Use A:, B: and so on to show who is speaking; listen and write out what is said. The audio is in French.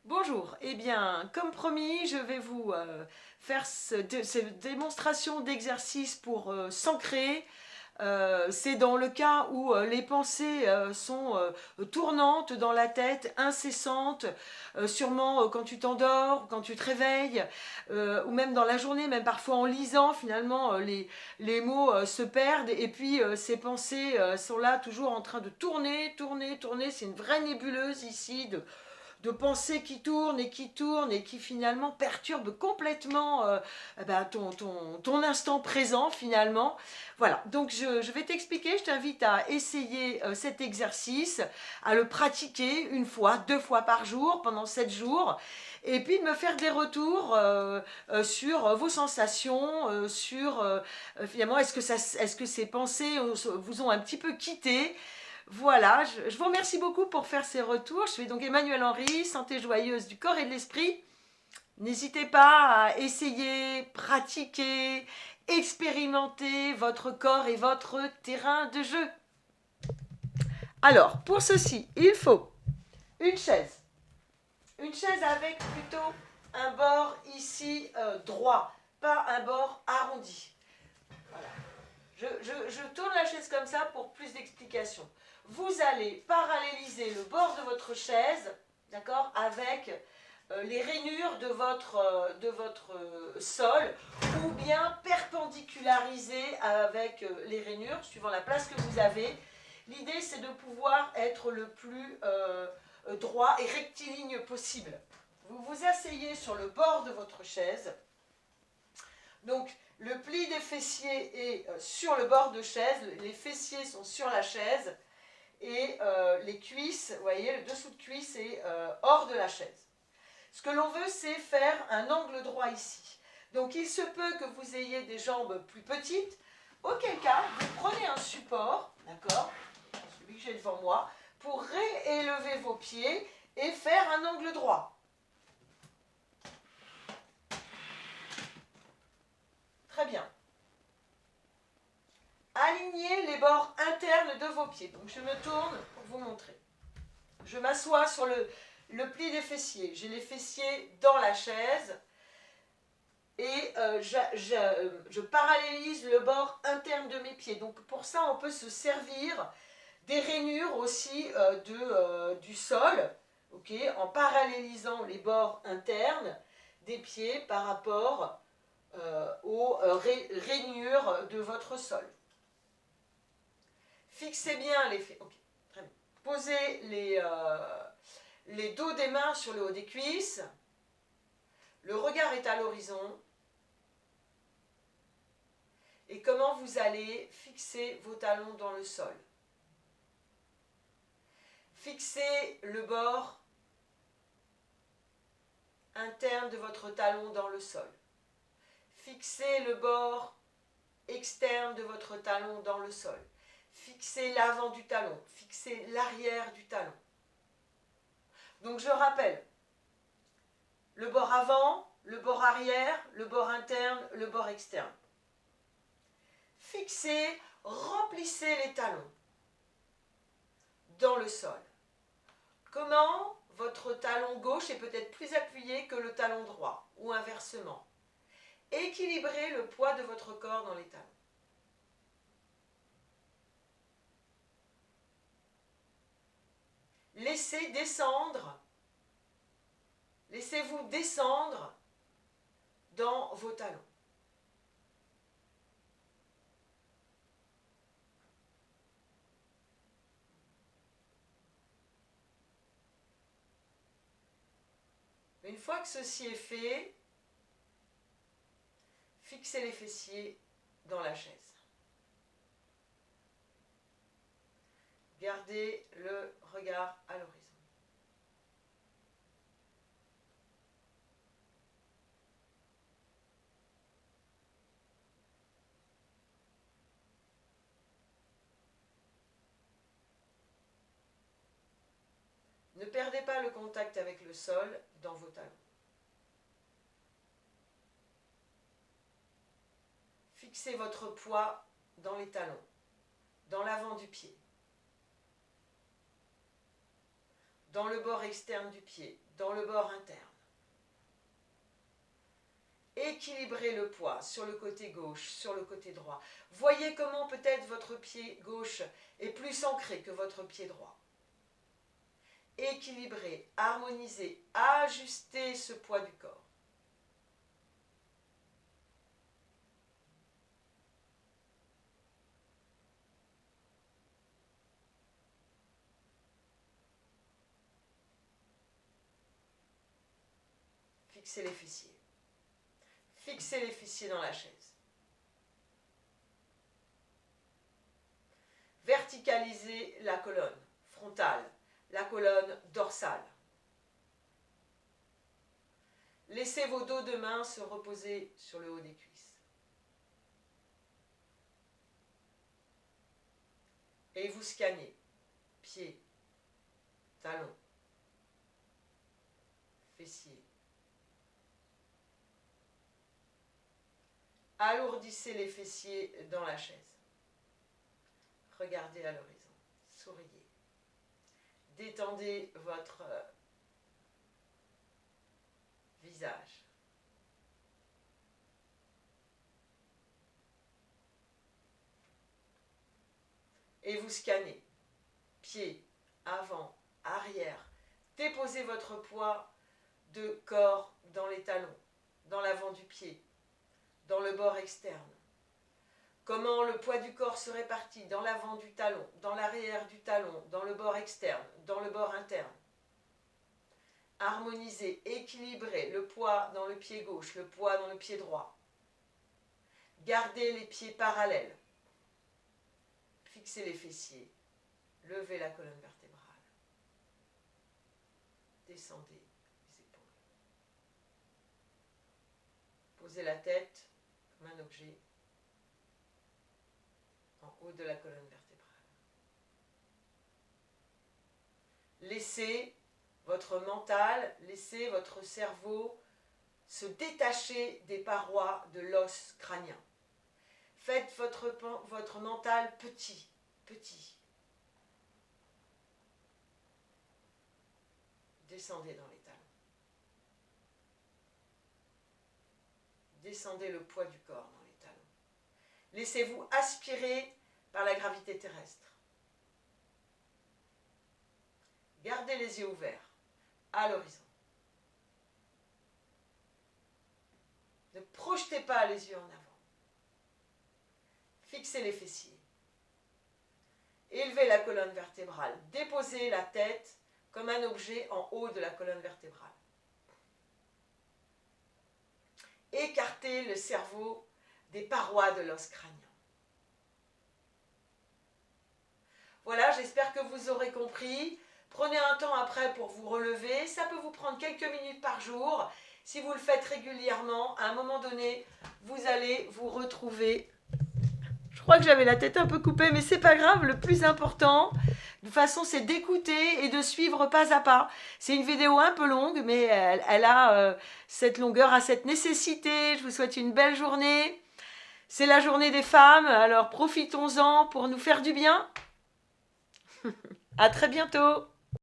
A: Bonjour, eh bien, comme promis, je vais vous faire cette démonstration d'exercice pour s'ancrer. C'est dans le cas où les pensées sont tournantes dans la tête, incessantes, sûrement quand tu t'endors, quand tu te réveilles, ou même dans la journée, même parfois en lisant, finalement, les mots se perdent et puis ces pensées sont là toujours en train de tourner, tourner, tourner. C'est une vraie nébuleuse ici de pensées qui tournent et qui finalement perturbent complètement ton instant présent finalement. Voilà, donc je vais t'expliquer, je t'invite à essayer cet exercice, à le pratiquer une fois, deux fois par jour pendant 7 jours et puis de me faire des retours sur vos sensations, sur finalement est-ce que ces pensées vous ont un petit peu quitté. Voilà, je vous remercie beaucoup pour faire ces retours. Je suis donc Emmanuelle Henry, santé joyeuse du corps et de l'esprit. N'hésitez pas à essayer, pratiquer, expérimenter votre corps et votre terrain de jeu. Alors, pour ceci, il faut une chaise. Une chaise avec plutôt un bord ici droit, pas un bord arrondi. Voilà. Je tourne la chaise comme ça pour plus d'explications. Vous allez paralléliser le bord de votre chaise, d'accord, avec les rainures de votre sol, ou bien perpendiculariser avec les rainures, suivant la place que vous avez. L'idée, c'est de pouvoir être le plus droit et rectiligne possible. Vous vous asseyez sur le bord de votre chaise. Donc, le pli des fessiers est sur le bord de chaise, les fessiers sont sur la chaise et les cuisses, vous voyez, le dessous de cuisse est hors de la chaise. Ce que l'on veut, c'est faire un angle droit ici. Donc, il se peut que vous ayez des jambes plus petites, auquel cas, vous prenez un support, d'accord, celui que j'ai devant moi, pour réélever vos pieds et faire un angle droit. Très bien. Alignez les bords internes de vos pieds. Donc je me tourne pour vous montrer. Je m'assois sur le pli des fessiers. J'ai les fessiers dans la chaise et je parallélise le bord interne de mes pieds. Donc pour ça, on peut se servir des rainures aussi du sol, okay, en parallélisant les bords internes des pieds par rapport aux rainures de votre sol. Fixez bien les fesses. Okay, très bien. Posez les dos des mains sur le haut des cuisses. Le regard est à l'horizon. Et comment vous allez fixer vos talons dans le sol. Fixez le bord interne de votre talon dans le sol. Fixez le bord externe de votre talon dans le sol. Fixez l'avant du talon. Fixez l'arrière du talon. Donc je rappelle, le bord avant, le bord arrière, le bord interne, le bord externe. Fixez, remplissez les talons dans le sol. Comment votre talon gauche est peut-être plus appuyé que le talon droit, ou inversement. Équilibrez le poids de votre corps dans les talons. Laissez-vous descendre dans vos talons. Une fois que ceci est fait, fixez les fessiers dans la chaise. Gardez le regard à l'horizon. Ne perdez pas le contact avec le sol dans vos talons. Fixez votre poids dans les talons, dans l'avant du pied. dans le bord externe du pied, dans le bord interne. Équilibrez le poids sur le côté gauche, sur le côté droit. Voyez comment peut-être votre pied gauche est plus ancré que votre pied droit. Équilibrez, harmonisez, ajustez ce poids du corps. Fixez les fessiers. Fixez les fessiers dans la chaise. Verticalisez la colonne frontale, la colonne dorsale. Laissez vos dos de main se reposer sur le haut des cuisses. Et vous scannez pieds, talons, fessiers. Alourdissez les fessiers dans la chaise. Regardez à l'horizon. Souriez. Détendez votre visage. Et vous scannez. Pieds, avant, arrière. Déposez votre poids de corps dans les talons, dans l'avant du pied, dans le bord externe. Comment le poids du corps se répartit dans l'avant du talon, dans l'arrière du talon, dans le bord externe, dans le bord interne. Harmonisez, équilibrez le poids dans le pied gauche, le poids dans le pied droit. Gardez les pieds parallèles. Fixez les fessiers. Levez la colonne vertébrale. Descendez les épaules. Posez la tête comme un objet en haut de la colonne vertébrale. Laissez votre mental, laissez votre cerveau se détacher des parois de l'os crânien. Faites votre mental petit, petit. Descendez dans les talons. Descendez le poids du corps dans les talons. Laissez-vous aspirer par la gravité terrestre. Gardez les yeux ouverts à l'horizon. Ne projetez pas les yeux en avant. Fixez les fessiers. Élevez la colonne vertébrale. Déposez la tête comme un objet en haut de la colonne vertébrale. Écartez le cerveau des parois de l'os crânien. Voilà, j'espère que vous aurez compris. Prenez un temps après pour vous relever. Ça peut vous prendre quelques minutes par jour. Si vous le faites régulièrement, à un moment donné, vous allez vous retrouver. Je crois que j'avais la tête un peu coupée, mais c'est pas grave. Le plus important, de toute façon, c'est d'écouter et de suivre pas à pas. C'est une vidéo un peu longue, mais elle a cette longueur, a cette nécessité. Je vous souhaite une belle journée. C'est la journée des femmes, alors profitons-en pour nous faire du bien. À très bientôt.